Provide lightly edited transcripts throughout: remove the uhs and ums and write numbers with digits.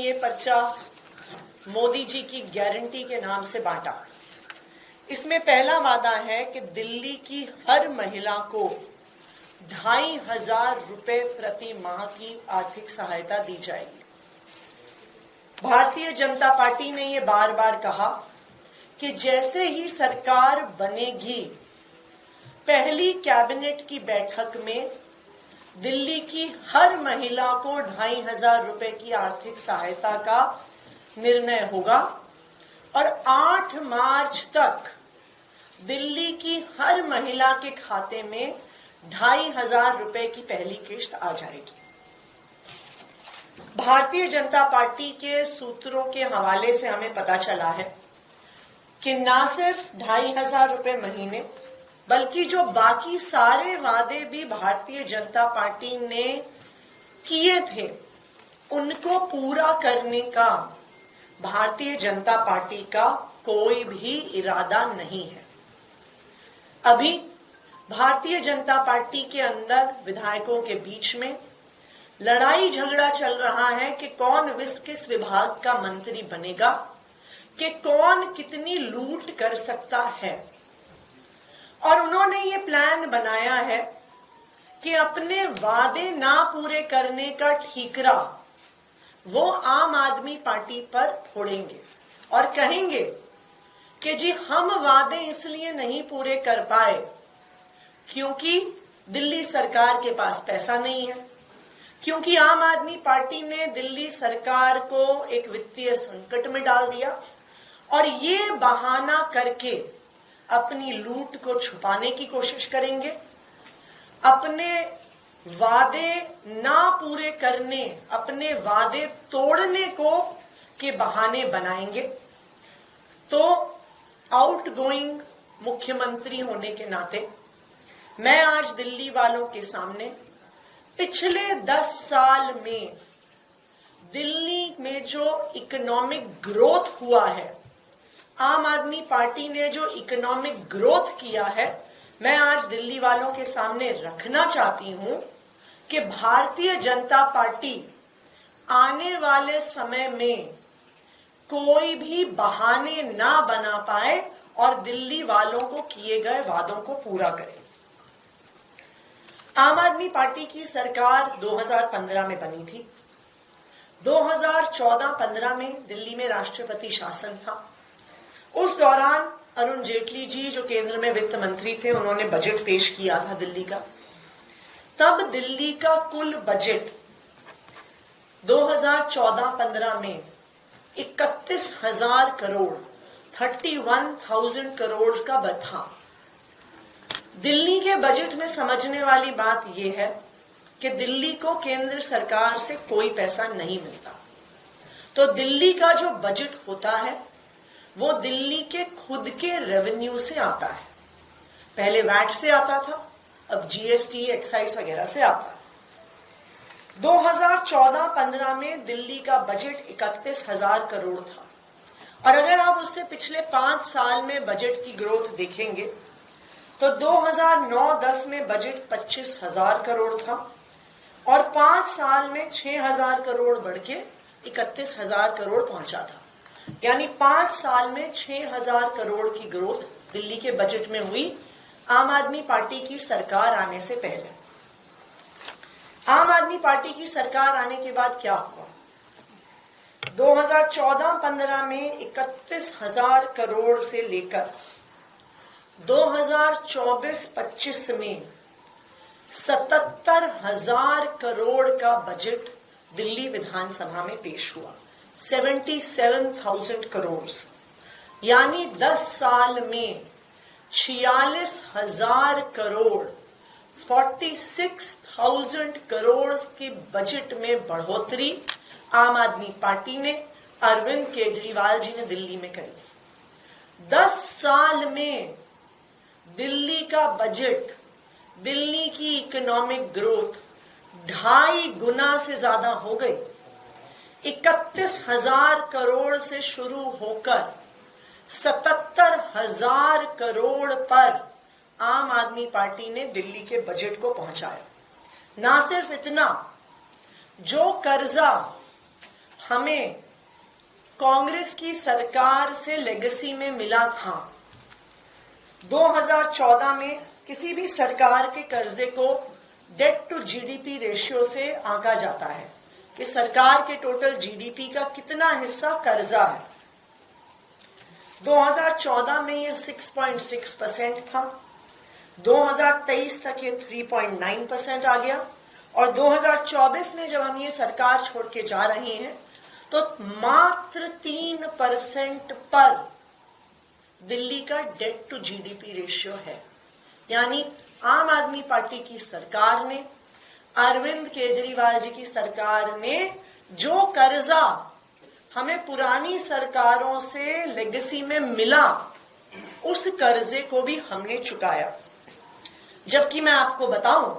ये पर्चा मोदी जी की गारंटी के नाम से बांटा। इसमें पहला वादा है कि दिल्ली की हर महिला को 2,500 रुपए प्रति माह की आर्थिक सहायता दी जाएगी। भारतीय जनता पार्टी ने ये बार बार कहा कि जैसे ही सरकार बनेगी, पहली कैबिनेट की बैठक में दिल्ली की हर महिला को 2,500 रुपए की आर्थिक सहायता का निर्णय होगा और 8 मार्च तक दिल्ली की हर महिला के खाते में 2,500 रुपए की पहली किश्त आ जाएगी। भारतीय जनता पार्टी के सूत्रों के हवाले से हमें पता चला है कि न सिर्फ 2,500 रुपए महीने, बल्कि जो बाकी सारे वादे भी भारतीय जनता पार्टी ने किए थे, उनको पूरा करने का भारतीय जनता पार्टी का कोई भी इरादा नहीं है। अभी भारतीय जनता पार्टी के अंदर विधायकों के बीच में लड़ाई झगड़ा चल रहा है कि कौन किस विभाग का मंत्री बनेगा, कि कौन कितनी लूट कर सकता है। और उन्होंने ये प्लान बनाया है कि अपने वादे ना पूरे करने का ठीकरा वो आम आदमी पार्टी पर फोड़ेंगे और कहेंगे कि जी हम वादे इसलिए नहीं पूरे कर पाए क्योंकि दिल्ली सरकार के पास पैसा नहीं है, क्योंकि आम आदमी पार्टी ने दिल्ली सरकार को एक वित्तीय संकट में डाल दिया, और ये बहाना करके अपनी लूट को छुपाने की कोशिश करेंगे, अपने वादे ना पूरे करने, अपने वादे तोड़ने को के बहाने बनाएंगे। तो आउटगोइंग मुख्यमंत्री होने के नाते मैं आज दिल्ली वालों के सामने पिछले 10 साल में दिल्ली में जो इकोनॉमिक ग्रोथ हुआ है, आम आदमी पार्टी ने जो इकोनॉमिक ग्रोथ किया है, मैं आज दिल्ली वालों के सामने रखना चाहती हूं कि भारतीय जनता पार्टी आने वाले समय में कोई भी बहाने ना बना पाए और दिल्ली वालों को किए गए वादों को पूरा करे। आम आदमी पार्टी की सरकार 2015 में बनी थी। 2014-15 में दिल्ली में राष्ट्रपति शासन था। उस दौरान अरुण जेटली जी, जो केंद्र में वित्त मंत्री थे, उन्होंने बजट पेश किया था दिल्ली का। तब दिल्ली का कुल बजट 2014-15 में 31,000 करोड़ 31,000 करोड़ का था। दिल्ली के बजट में समझने वाली बात यह है कि दिल्ली को केंद्र सरकार से कोई पैसा नहीं मिलता। तो दिल्ली का जो बजट होता है वो दिल्ली के खुद के रेवेन्यू से आता है। पहले वैट से आता था, अब जीएसटी, एक्साइज वगैरह से आता है। 2014-15 में दिल्ली का बजट 31,000 करोड़ था, और अगर आप उससे पिछले 5 साल में बजट की ग्रोथ देखेंगे तो 2009-10 में बजट 25,000 करोड़ था, और 5 साल में 6,000 करोड़ बढ़ के 31,000 करोड़ पहुंचा था। यानी 5 साल में 6,000 करोड़ की ग्रोथ दिल्ली के बजट में हुई आम आदमी पार्टी की सरकार आने से पहले। आम आदमी पार्टी की सरकार आने के बाद क्या हुआ? 2014-15 में 31,000 करोड़ से लेकर 2024-25 में 77,000 करोड़ का बजट दिल्ली विधानसभा में पेश हुआ। 77,000 करोड़, यानी 10 साल में 46,000 करोड़ 46,000 करोड़ के बजट में बढ़ोतरी आम आदमी पार्टी ने, अरविंद केजरीवाल जी ने दिल्ली में करी। 10 साल में दिल्ली का बजट, दिल्ली की इकोनॉमिक ग्रोथ 2.5 गुना से ज्यादा हो गई। 31,000 करोड़ से शुरू होकर 77,000 करोड़ पर आम आदमी पार्टी ने दिल्ली के बजट को पहुंचाया। ना सिर्फ इतना, जो कर्जा हमें कांग्रेस की सरकार से लेगेसी में मिला था। 2014 में किसी भी सरकार के कर्जे को डेट टू जीडीपी रेशियो से आंका जाता है कि सरकार के टोटल जीडीपी का कितना हिस्सा कर्जा है। 2014 में ये 6.6% था, 2023 तक ये 3.9% आ गया, और 2024 में जब हम ये सरकार छोड़ के जा रहे हैं तो मात्र 3% पर दिल्ली का डेट टू जीडीपी रेशियो है। यानी आम आदमी पार्टी की सरकार ने, अरविंद केजरीवाल जी की सरकार ने जो कर्जा हमें पुरानी सरकारों से लेगेसी में मिला, उस कर्जे को भी हमने चुकाया। जबकि मैं आपको बताऊं,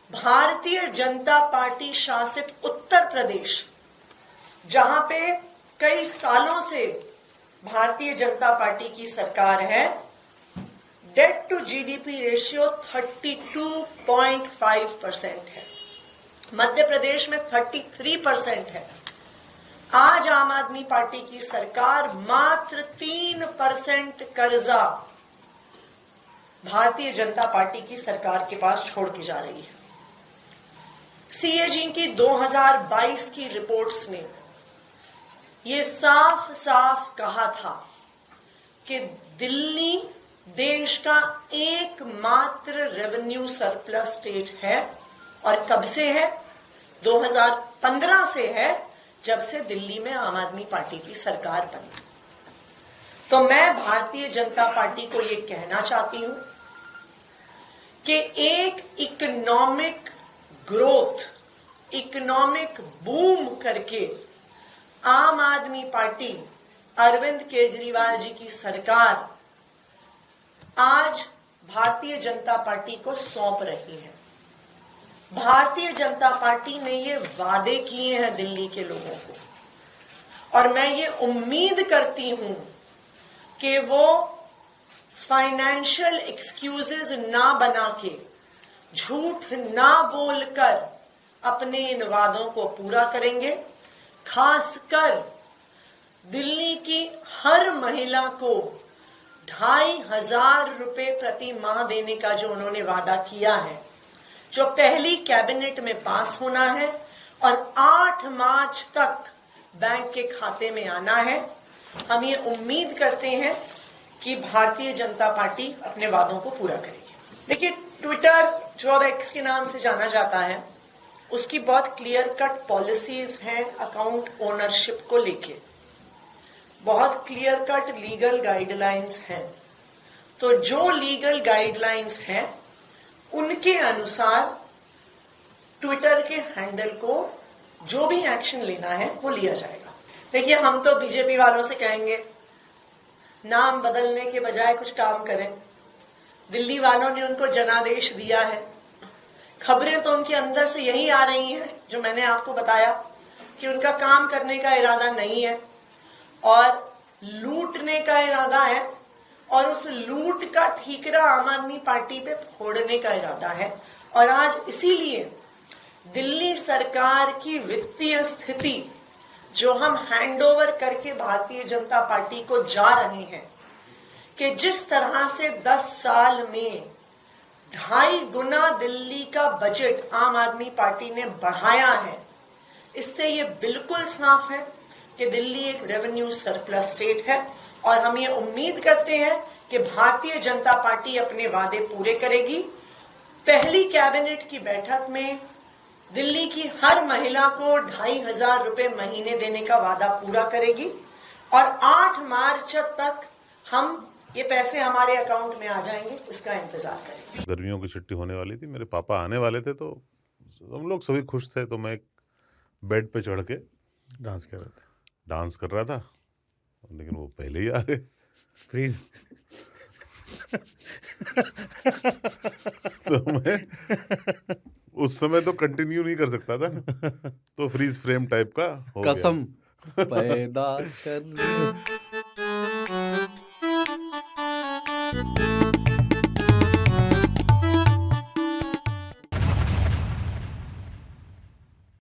भारतीय जनता पार्टी शासित उत्तर प्रदेश, जहां पे कई सालों से भारतीय जनता पार्टी की सरकार है, डेट टू जीडीपी रेशियो 32.5% है। मध्य प्रदेश में 33% है। आज आम आदमी पार्टी की सरकार मात्र 3% कर्जा भारतीय जनता पार्टी की सरकार के पास छोड़ के जा रही है। सीएजी की 2022 की रिपोर्ट्स ने ये साफ साफ कहा था कि दिल्ली देश का एकमात्र रेवेन्यू सरप्लस स्टेट है। और कब से है? 2015 से है, जब से दिल्ली में आम आदमी पार्टी की सरकार बनी। तो मैं भारतीय जनता पार्टी को यह कहना चाहती हूं कि एक इकोनॉमिक ग्रोथ, इकोनॉमिक बूम करके आम आदमी पार्टी, अरविंद केजरीवाल जी की सरकार आज भारतीय जनता पार्टी को सौंप रही है। भारतीय जनता पार्टी ने ये वादे किए हैं दिल्ली के लोगों को, और मैं ये उम्मीद करती हूं कि वो फाइनेंशियल एक्सक्यूजेस ना बना के, झूठ ना बोलकर अपने इन वादों को पूरा करेंगे। खासकर दिल्ली की हर महिला को 2,500 रुपए प्रति माह देने का जो उन्होंने वादा किया है, जो पहली कैबिनेट में पास होना है और 8 मार्च तक बैंक के खाते में आना है, हम ये उम्मीद करते हैं कि भारतीय जनता पार्टी अपने वादों को पूरा करेगी। देखिए, ट्विटर जो अब एक्स के नाम से जाना जाता है, उसकी बहुत क्लियर कट पॉलिसीज हैं अकाउंट ओनरशिप को लेके, बहुत क्लियर कट लीगल गाइडलाइंस हैं। तो जो लीगल गाइडलाइंस हैं उनके अनुसार ट्विटर के हैंडल को जो भी एक्शन लेना है वो लिया जाएगा। देखिए, हम तो बीजेपी वालों से कहेंगे नाम बदलने के बजाय कुछ काम करें। दिल्ली वालों ने उनको जनादेश दिया है। खबरें तो उनके अंदर से यही आ रही हैं जो मैंने आपको बताया कि उनका काम करने का इरादा नहीं है और लूटने का इरादा है, और उस लूट का ठीकरा आम आदमी पार्टी पे फोड़ने का इरादा है। और आज इसीलिए दिल्ली सरकार की वित्तीय स्थिति जो हम हैंडओवर करके भारतीय जनता पार्टी को जा रहे हैं, कि जिस तरह से 10 साल में 2.5 गुना दिल्ली का बजट आम आदमी पार्टी ने बढ़ाया है, इससे ये बिल्कुल साफ है कि दिल्ली एक रेवेन्यू सरप्लस स्टेट है। और हम ये उम्मीद करते हैं कि भारतीय जनता पार्टी अपने वादे पूरे करेगी। पहली कैबिनेट की बैठक में दिल्ली की हर महिला को 2,500 रुपए महीने देने का वादा पूरा करेगी, और 8 मार्च तक हम ये पैसे हमारे अकाउंट में आ जाएंगे, इसका इंतजार करेंगे। गर्मियों की छुट्टी होने वाली थी, मेरे पापा आने वाले थे, तो हम लोग सभी खुश थे। तो मैं एक बेड पे चढ़ के डांस कर रहा था, लेकिन वो पहले ही आ गए। फ्रीज। तो मैं उस समय तो कंटिन्यू नहीं कर सकता था ना, तो फ्रीज फ्रेम टाइप का हो गया। कसम पैदा कर